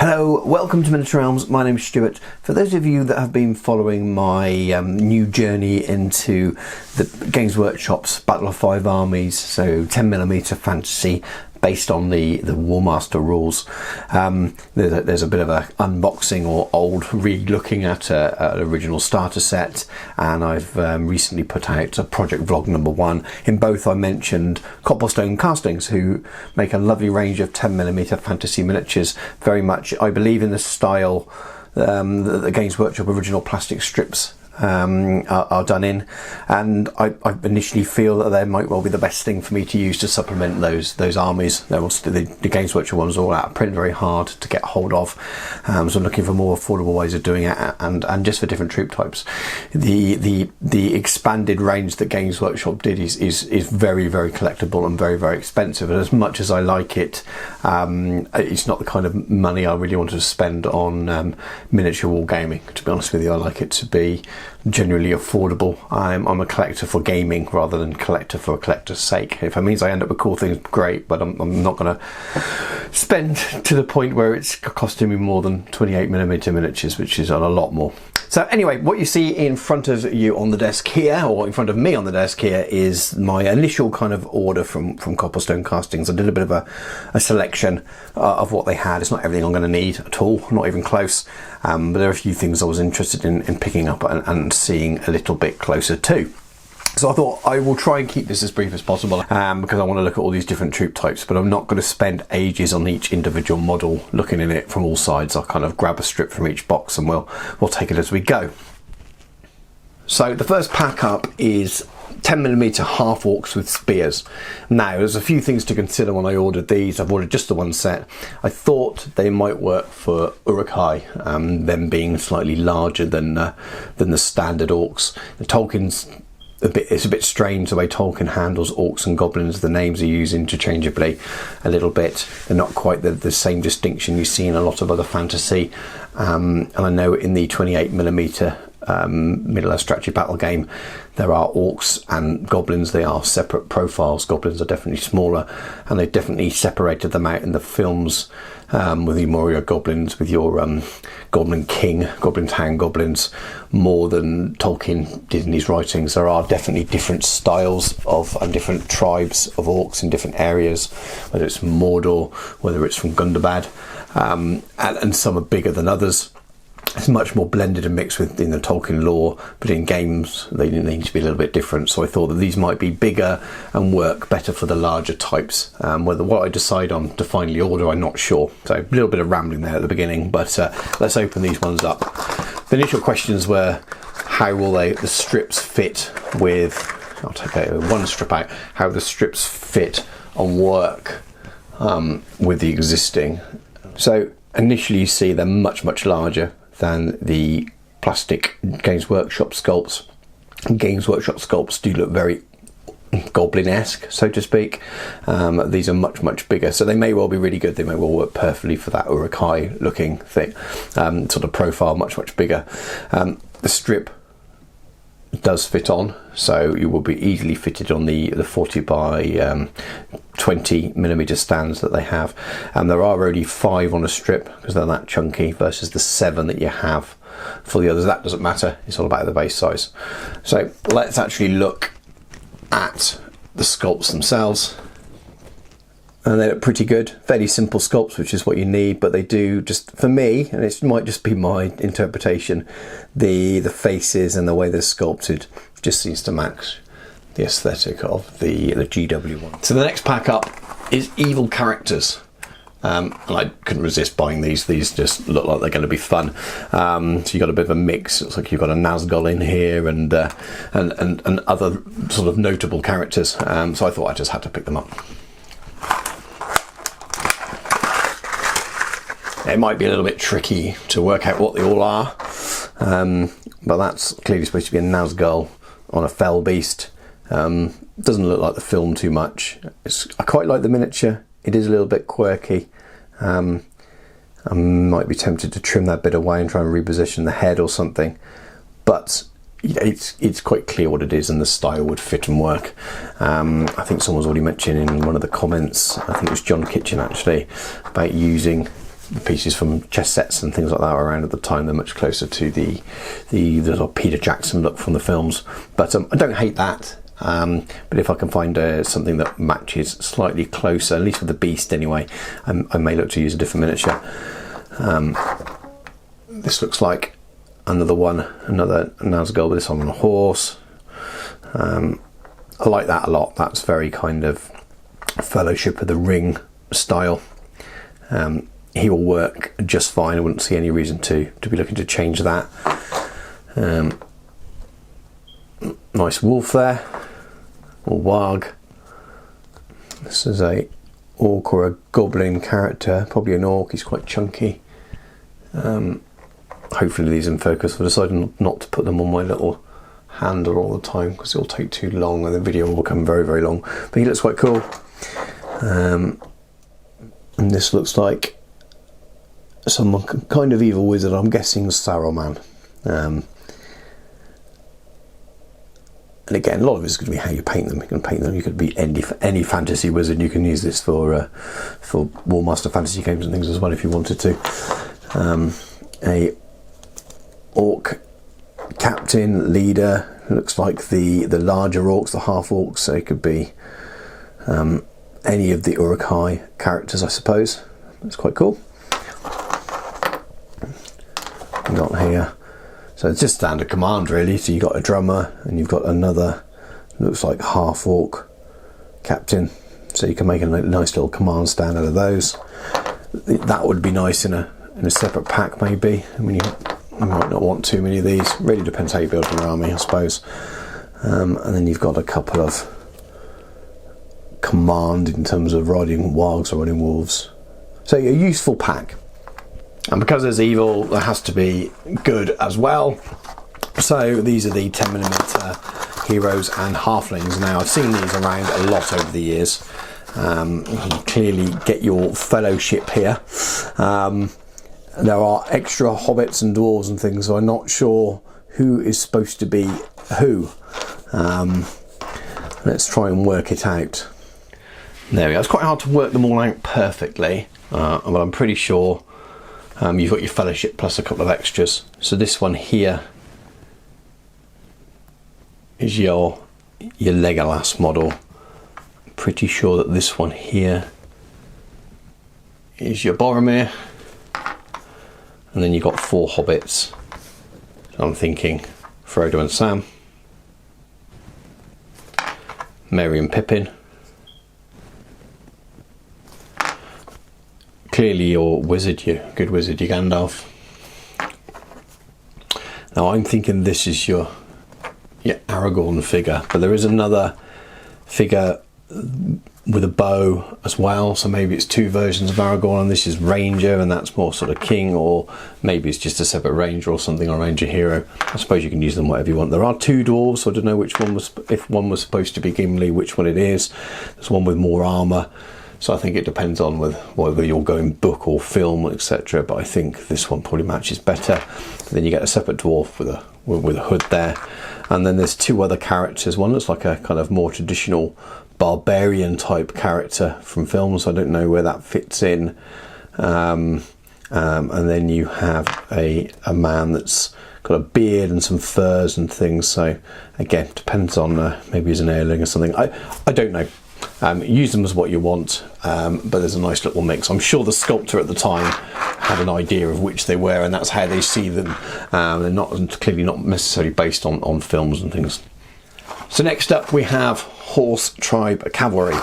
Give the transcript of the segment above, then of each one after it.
Hello, welcome to Miniature Realms. My name is Stuart. For those of you that have been following my new journey into the Games Workshop's Battle of Five Armies, so 10mm fantasy based on the warmaster rules, there's a bit of an unboxing or old re-looking at an original starter set, and I've recently put out a project vlog number 1. In both I mentioned Copplestone Castings, who make a lovely range of 10mm fantasy miniatures, very much I believe in the style the Games Workshop original plastic strips are done in, and I initially feel that they might well be the best thing for me to use to supplement those armies. They're also, the Games Workshop ones are all out of print, very hard to get hold of, so I'm looking for more affordable ways of doing it, and just for different troop types. The expanded range that Games Workshop did is very, very collectible and very, very expensive, and as much as I like it, it's not the kind of money I really want to spend on miniature wargaming. To be honest with you, I like it to be generally affordable. I'm a collector for gaming rather than collector for a collector's sake. If it means I end up with cool things, great, but I'm not going to spend to the point where it's costing me more than 28mm miniatures, which is a lot more. So anyway, what you see in front of you on the desk here, or in front of me on the desk here, is my initial kind of order from Copplestone Castings. I did a bit of a selection of what they had. It's not everything I'm going to need at all, not even close, but there are a few things I was interested in picking up and seeing a little bit closer to. So I thought I will try and keep this as brief as possible, because I want to look at all these different troop types, but I'm not going to spend ages on each individual model looking at it from all sides. I'll kind of grab a strip from each box and we'll take it as we go. So the first pack up is 10mm half orcs with spears. Now there's a few things to consider when I ordered these. I've ordered just the one set. I thought they might work for Uruk-hai, them being slightly larger than the standard orcs. The Tolkien's it's a bit strange the way Tolkien handles orcs and goblins. The names are used interchangeably a little bit. They're not quite the same distinction you see in a lot of other fantasy. And I know in the 28mm Middle-earth strategy battle game, there are orcs and goblins. They are separate profiles. Goblins are definitely smaller, and they've definitely separated them out in the films, with your Moria goblins, with your Goblin King, Goblin Town goblins, more than Tolkien did in his writings. There are definitely different styles and different tribes of orcs in different areas, whether it's from Mordor, whether it's from Gundabad, and some are bigger than others. It's much more blended and mixed within the Tolkien lore, but in games they need to be a little bit different. So I thought that these might be bigger and work better for the larger types. Whether what I decide on to finally order, I'm not sure. So a little bit of rambling there at the beginning, but let's open these ones up. The initial questions were, how will the strips fit with, I'll take one strip out, how the strips fit and work with the existing. So initially you see they're much larger than the plastic Games Workshop sculpts. Games Workshop sculpts do look very goblin-esque, so to speak. These are much bigger, so they may well be really good. They may well work perfectly for that Uruk-hai looking thing, sort of profile, much bigger. The strip does fit on, so you will be easily fitted on the 40 by 20mm stands that they have, and there are only 5 on a strip because they're that chunky versus the 7 that you have for the others. That doesn't matter, it's all about the base size. So let's actually look at the sculpts themselves, and they look pretty good. Fairly simple sculpts, which is what you need, but they do, just for me, and it might just be my interpretation, the faces and the way they're sculpted just seems to match the aesthetic of the GW one. So the next pack up is evil characters, and I couldn't resist buying these. These just look like they're going to be fun. So you've got a bit of a mix. It looks like you've got a Nazgul in here and other sort of notable characters. So I thought I just had to pick them up. It might be a little bit tricky to work out what they all are, but that's clearly supposed to be a Nazgul on a fell beast. Doesn't look like the film too much. I quite like the miniature. It is a little bit quirky. I might be tempted to trim that bit away and try and reposition the head or something, but it's quite clear what it is, and the style would fit and work. I think someone's already mentioned in one of the comments, I think it was John Kitchen actually, about using the pieces from chess sets and things like that were around at the time. They're much closer to the sort of Peter Jackson look from the films, but I don't hate that. But if I can find something that matches slightly closer, at least with the beast anyway, I may look to use a different miniature. This looks like another Nazgul, but this one on a horse. I like that a lot. That's very kind of Fellowship of the Ring style. He will work just fine. I wouldn't see any reason to be looking to change that. Nice wolf there, or warg. This is a orc or a goblin character, probably an orc. He's quite chunky. Hopefully these in focus. I've decided not to put them on my little handle all the time because it'll take too long and the video will become very, very long. But he looks quite cool. And this looks like some kind of evil wizard. I'm guessing Saruman. And again, a lot of it is going to be how you paint them. You can paint them. You could be any fantasy wizard. You can use this for warmaster fantasy games and things as well if you wanted to. A orc captain, leader. Looks like the larger orcs, the half orcs. So it could be any of the Uruk-hai characters, I suppose. That's quite cool. Got here. So it's just standard command really. So you've got a drummer and you've got another, looks like half orc captain. So you can make a nice little command stand out of those. That would be nice in a separate pack maybe. I mean you might not want too many of these. Really depends how you build your army, I suppose. And then you've got a couple of command in terms of riding wargs or riding wolves. So a useful pack. And because there's evil, there has to be good as well. So these are the 10mm heroes and halflings. Now I've seen these around a lot over the years. You can clearly get your fellowship here. There are extra hobbits and dwarves and things, so I'm not sure who is supposed to be who. Let's try and work it out. There we go. It's quite hard to work them all out perfectly, but I'm pretty sure you've got your fellowship plus a couple of extras. So this one here is your Legolas model. Pretty sure that this one here is your Boromir. And then you've got 4 hobbits. I'm thinking Frodo and Sam, Merry and Pippin. Clearly your wizard, your good wizard, your Gandalf. Now I'm thinking this is your Aragorn figure, but there is another figure with a bow as well, so maybe it's 2 versions of Aragorn, and this is Ranger, and that's more sort of King, or maybe it's just a separate Ranger or something, or Ranger hero. I suppose you can use them whatever you want. There are 2 dwarves, so I don't know which one was, if one was supposed to be Gimli, which one it is. There's one with more armour, so I think it depends on whether you're going book or film, etc. But I think this one probably matches better. But then you get a separate dwarf with a hood there, and then there's 2 other characters. One looks like a kind of more traditional barbarian type character from films. I don't know where that fits in. And then you have a man that's got a beard and some furs and things. So again, depends on maybe he's an heirling or something. I don't know. Use them as what you want, but there's a nice little mix. I'm sure the sculptor at the time had an idea of which they were, and that's how they see them. They're clearly not necessarily based on films and things. So next up we have Horse Tribe Cavalry.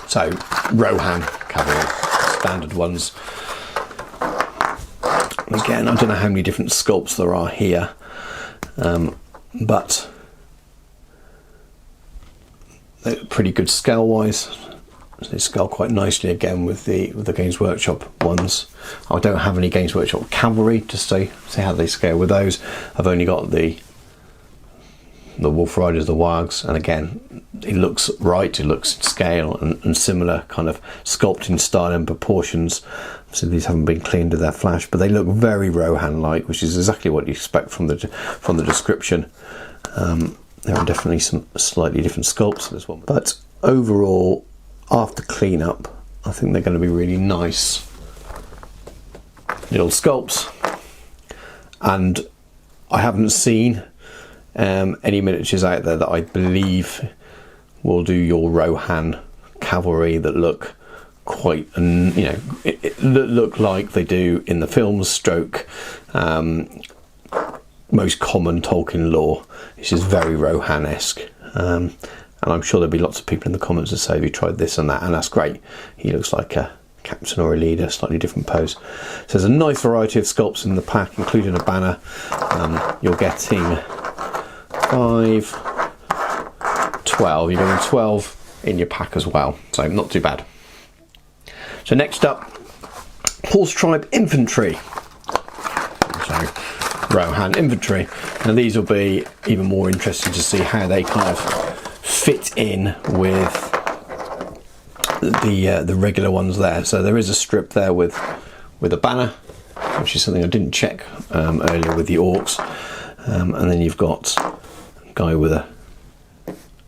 So Rohan Cavalry, standard ones. Again, I don't know how many different sculpts there are here, but they're pretty good scale wise. They scale quite nicely again with the Games Workshop ones. I don't have any Games Workshop Cavalry to see how they scale with those. I've only got the Wolf Riders, the Wargs, and again it looks right, it looks scale and similar kind of sculpting style and proportions. So these haven't been cleaned to their flash, but they look very Rohan like, which is exactly what you expect from the description. There are definitely some slightly different sculpts for this one, but overall after cleanup I think they're going to be really nice little sculpts, and I haven't seen any miniatures out there that I believe will do your Rohan Cavalry that look quite, look like they do in the films stroke most common Tolkien lore. This is very Rohan-esque, and I'm sure there'll be lots of people in the comments that say, have you tried this and that, and that's great. He looks like a captain or a leader, slightly different pose. So there's a nice variety of sculpts in the pack, including a banner. You're getting 5, 12, you're getting 12 in your pack as well, so not too bad. So next up, Horse Tribe Infantry. So Rohan Infantry. Now these will be even more interesting to see how they kind of fit in with the regular ones there. So there is a strip there with a banner, which is something I didn't check earlier with the orcs, and then you've got a guy with a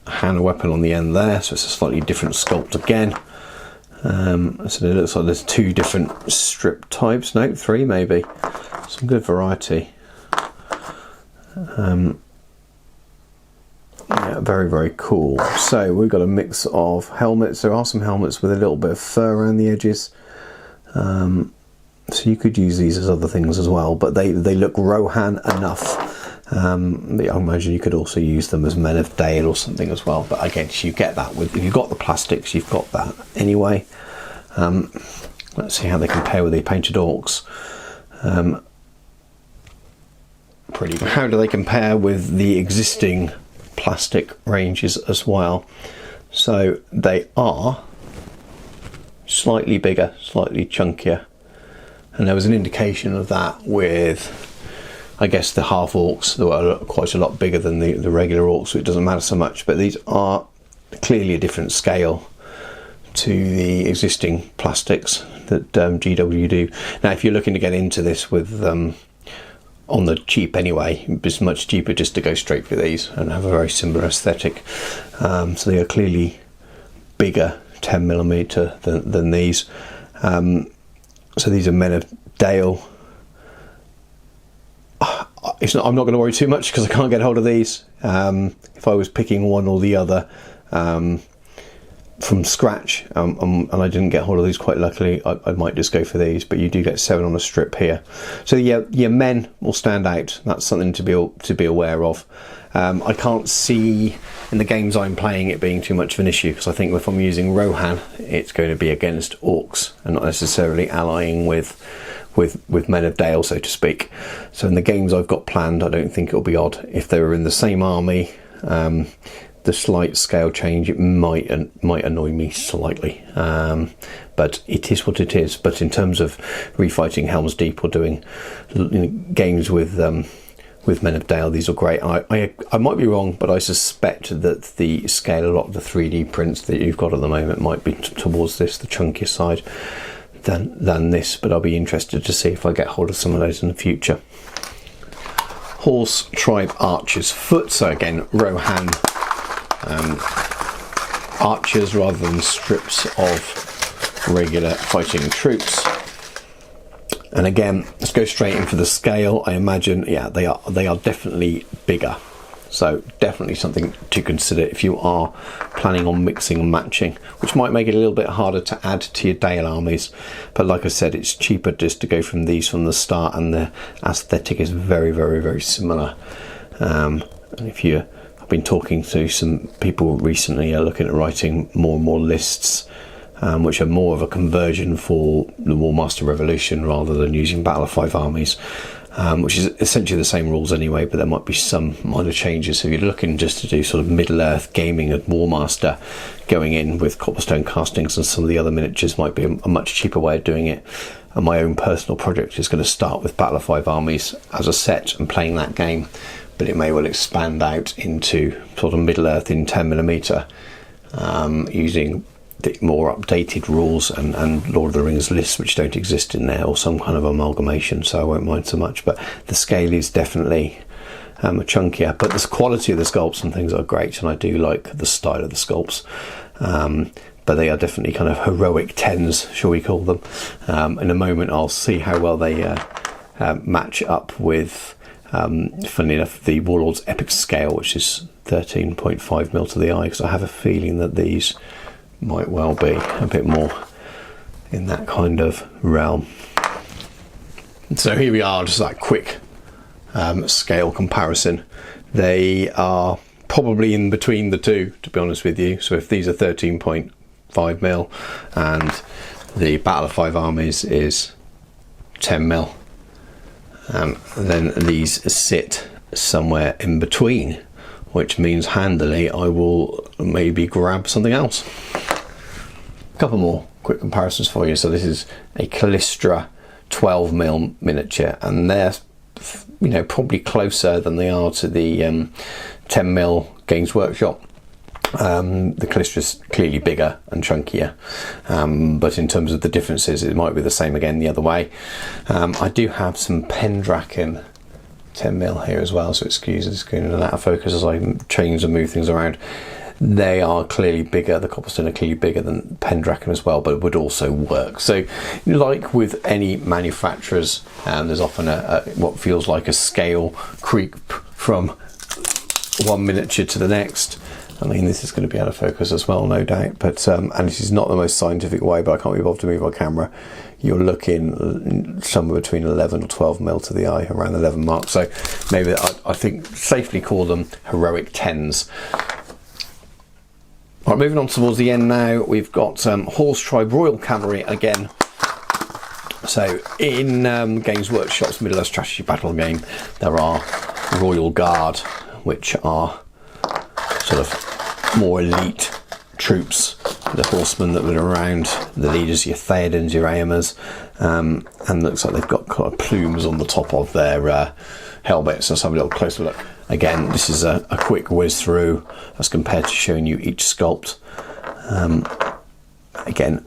hand weapon on the end there, so it's a slightly different sculpt again. So it looks like there's 2 different strip types, no, 3 maybe. Some good variety. Yeah, very, very cool. So we've got a mix of helmets. There are some helmets with a little bit of fur around the edges. So you could use these as other things as well, but they look Rohan enough. I imagine you could also use them as Men of Dale or something as well. But again, you get that with, if you've got the plastics, you've got that anyway. Let's see how they compare with the painted orcs. Pretty good. How do they compare with the existing plastic ranges as well? So they are slightly bigger, slightly chunkier, and there was an indication of that with, I guess, the half orcs that were quite a lot bigger than the regular orcs, so it doesn't matter so much. But these are clearly a different scale to the existing plastics that GW do. Now if you're looking to get into this with on the cheap anyway, it's much cheaper just to go straight for these and have a very similar aesthetic. So they are clearly bigger 10mm than these. So these are Men of Dale. I'm not going to worry too much because I can't get hold of these. If I was picking one or the other from scratch, and I didn't get hold of these quite luckily, I might just go for these, but you do get 7 on a strip here. So yeah, your men will stand out. That's something to be aware of. I can't see in the games I'm playing it being too much of an issue, because I think if I'm using Rohan, it's going to be against orcs and not necessarily allying with Men of Dale, so to speak. So in the games I've got planned, I don't think it'll be odd if they were in the same army. The slight scale change, it might annoy me slightly, but it is what it is. But in terms of refighting Helm's Deep or doing games with Men of Dale, these are great. I might be wrong, but I suspect that the scale, a lot of the 3D prints that you've got at the moment might be towards this, the chunkier side than this, but I'll be interested to see if I get hold of some of those in the future. Horse Tribe Archer's Foot, so again Rohan archers rather than strips of regular fighting troops. And again, let's go straight in for the scale. I imagine, yeah, they are definitely bigger. So definitely something to consider if you are planning on mixing and matching, which might make it a little bit harder to add to your Dale armies. But like I said, it's cheaper just to go from these from the start, and the aesthetic is very, very, very similar. And if you, I've been talking to some people recently looking at writing more and more lists, which are more of a conversion for the Warmaster Revolution rather than using Battle of 5 Armies. Which is essentially the same rules anyway, but there might be some minor changes. So if you're looking just to do sort of Middle-earth gaming at Warmaster, going in with Copplestone Castings and some of the other miniatures might be a much cheaper way of doing it. And my own personal project is going to start with Battle of 5 Armies as a set and playing that game, but it may well expand out into sort of Middle-earth in 10mm, using the more updated rules and Lord of the Rings lists which don't exist in there, or some kind of amalgamation, so I won't mind so much. But the scale is definitely chunkier, but the quality of the sculpts and things are great, and I do like the style of the sculpts. but they are definitely kind of heroic 10s, shall we call them. In a moment I'll see how well they match up with, funnily enough, the Warlord's Epic Scale, which is 13.5mm to the eye, because I have a feeling that these might well be a bit more in that kind of realm. So here we are, just that quick scale comparison. They are probably in between the two, to be honest with you. So if these are 13.5mm and the Battle of Five Armies is 10mm, then these sit somewhere in between, which means handily I will maybe grab something else. A couple more quick comparisons for you. So this is a Callistra 12mm miniature, and they're, you know, probably closer than they are to the 10mm Games Workshop. The Callistra's clearly bigger and chunkier, but in terms of the differences it might be the same again the other way. I do have some Pendraken 10mm here as well, so excuse this going in and out of focus as I change and move things around. They are clearly bigger, the Copplestone are clearly bigger than Pendraken as well, but it would also work. So like with any manufacturers, there's often what feels like a scale creep from one miniature to the next. I mean, this is going to be out of focus as well, no doubt, but and this is not the most scientific way, but I can't be bothered to move my camera. You're looking somewhere between 11 or 12mm to the eye, around the 11 mark. So maybe I think safely call them heroic 10s. Right, moving on towards the end now, we've got Horse Tribe Royal Cavalry again. So in Games Workshop's Middle-earth strategy battle game, there are Royal Guard, which are sort of more elite troops, the horsemen that were around, the leaders, your Theodens, your Aemers, and looks like they've got kind of plumes on the top of their helmets. Let's have a little closer look. Again, this is a quick whiz through as compared to showing you each sculpt. Again,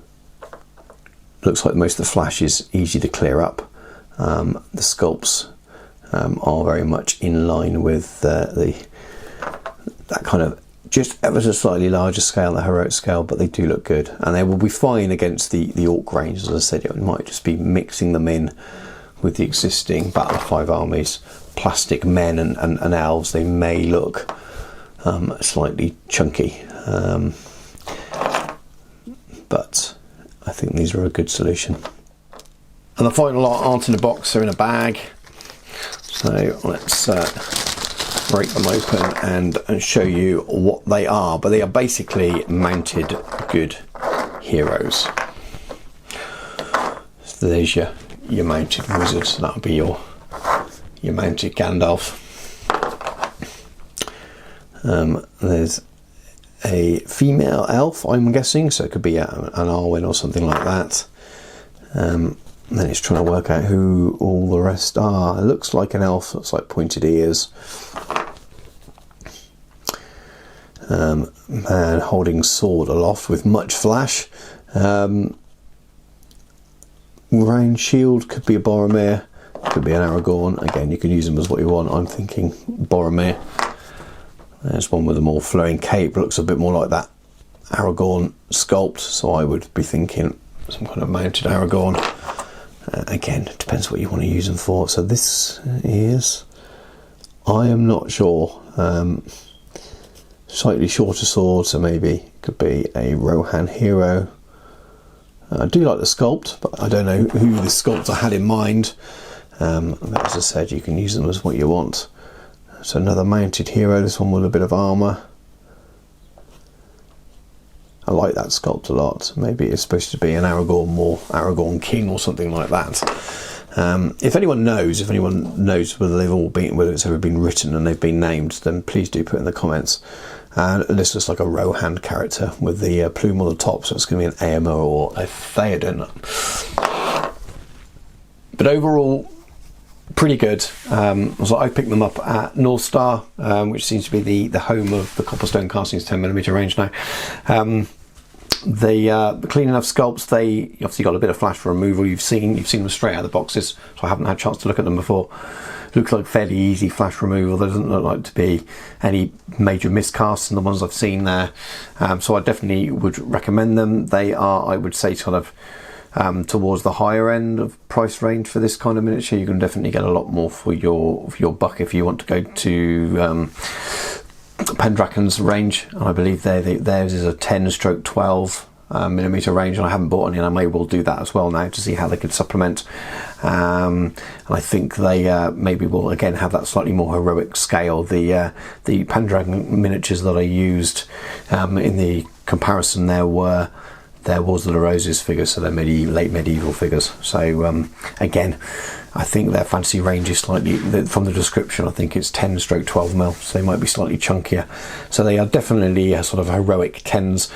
looks like most of the flash is easy to clear up. The sculpts are very much in line with that kind of just ever so slightly larger scale, the heroic scale, but they do look good, and they will be fine against the Orc range. As I said, it might just be mixing them in with the existing Battle of Five Armies plastic men and elves. They may look slightly chunky, but I think these are a good solution. And the final lot aren't in a box, they're in a bag. So let's break them open and show you what they are. But they are basically mounted good heroes. So there's your mounted wizard, so that'll be your mounted Gandalf. There's a female elf, I'm guessing, so it could be an Arwen or something like that. Then it's trying to work out who all the rest are. It looks like an elf, looks like pointed ears. Man holding sword aloft with much flash. Round shield could be a Boromir, could be an Aragorn. Again, you can use them as what you want. I'm thinking Boromir. There's one with a more flowing cape, looks a bit more like that Aragorn sculpt, so I would be thinking some kind of mounted Aragorn. Again, it depends what you want to use them for. So this is, I am not sure, slightly shorter sword, so maybe it could be a Rohan hero. I do like the sculpt, but I don't know who the sculptor had in mind. But as I said, you can use them as what you want. So another mounted hero, this one with a bit of armour. I like that sculpt a lot. Maybe it's supposed to be an Aragorn, more Aragorn King or something like that. If anyone knows whether they've all been, whether it's ever been written and they've been named, then please do put in the comments. This looks like a Rohan character with the plume on the top, so it's going to be an Aemir or a Theoden. But overall, pretty good. So I picked them up at North Star, which seems to be the home of the Copplestone Castings 10mm range now. The clean enough sculpts. They obviously got a bit of flash for removal. You've seen them straight out of the boxes, so I haven't had a chance to look at them before. looks like fairly easy flash removal. There doesn't look like to be any major miscasts in the ones I've seen there. So I definitely would recommend them. They are, I would say, sort of towards the higher end of price range for this kind of miniature. You can definitely get a lot more for your buck if you want to go to Pendragon's range. I believe theirs is a 10/12 millimeter range, and I haven't bought any, and I may well do that as well now to see how they could supplement. And I think they maybe will again have that slightly more heroic scale. The Pendragon miniatures that I used in the comparison there was the La Rose's figures, so they're late medieval figures. So again, I think their fantasy range is slightly, from the description, I think it's 10/12 mil, so they might be slightly chunkier. So they are definitely a sort of heroic 10s.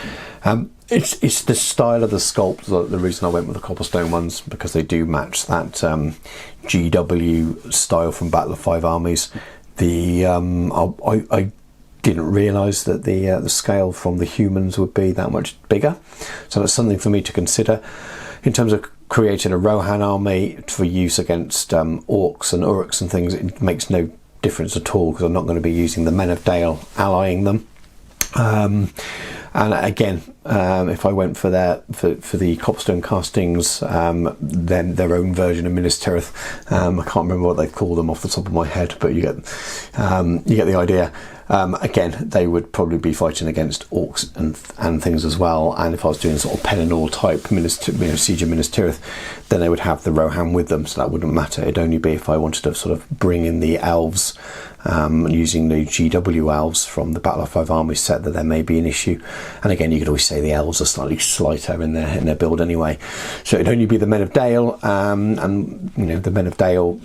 It's the style of the sculpt, the reason I went with the Copplestone ones, because they do match that GW style from Battle of Five Armies. I didn't realise that the scale from the humans would be that much bigger, so that's something for me to consider in terms of creating a Rohan army for use against orcs and uruks and things. It makes no difference at all, because I'm not going to be using the Men of Dale allying them. And again, if I went for the Copplestone Castings, then their own version of Minas Tirith, I can't remember what they call them off the top of my head, but you get the idea. Again, they would probably be fighting against orcs and things as well. And if I was doing sort of pen and all type Siege of Minas Tirith, then they would have the Rohan with them, so that wouldn't matter. It'd only be if I wanted to sort of bring in the elves, using the GW elves from the Battle of Five Armies set, that there may be an issue. And again, you could always say the elves are slightly slighter in their build anyway. So it'd only be the Men of Dale, and the Men of Dale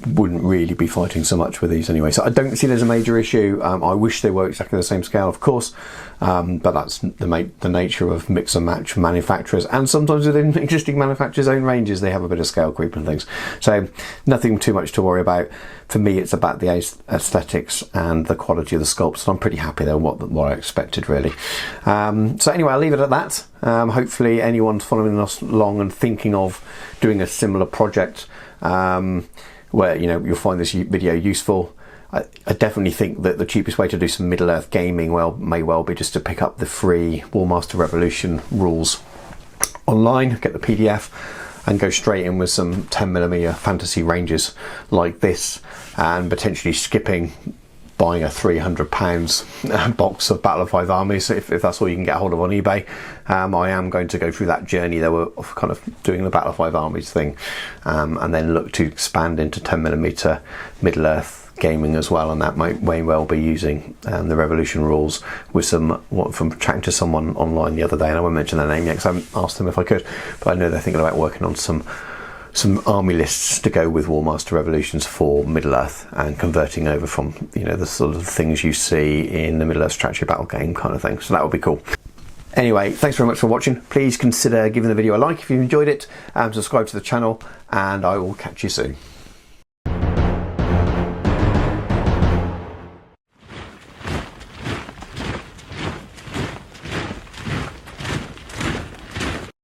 wouldn't really be fighting so much with these anyway, so I don't see there's a major issue. I wish they were exactly the same scale, of course, but that's the nature of mix and match manufacturers, and sometimes within existing manufacturers' own ranges they have a bit of scale creep and things, so nothing too much to worry about. For me, it's about the aesthetics and the quality of the sculpts, and I'm pretty happy they're what I expected, really. So anyway, I'll leave it at that. Hopefully anyone's following us along and thinking of doing a similar project, where you'll find this video useful. I definitely think that the cheapest way to do some Middle-earth gaming may well be just to pick up the free Warmaster Revolution rules online, get the PDF, and go straight in with some 10mm fantasy ranges like this, and potentially skipping buying a £300 box of Battle of Five Armies if that's all you can get hold of on eBay. I am going to go through that journey though of kind of doing the Battle of Five Armies thing, and then look to expand into 10mm Middle-earth gaming as well, and that may well be using the Revolution rules with from chatting to someone online the other day, and I won't mention their name yet because I haven't asked them if I could, but I know they're thinking about working on some army lists to go with Warmaster Revolutions for Middle-earth, and converting over from the sort of things you see in the Middle-earth strategy battle game kind of thing, so that would be cool. Anyway, thanks very much for watching. Please consider giving the video a like if you enjoyed it, and subscribe to the channel, and I will catch you soon.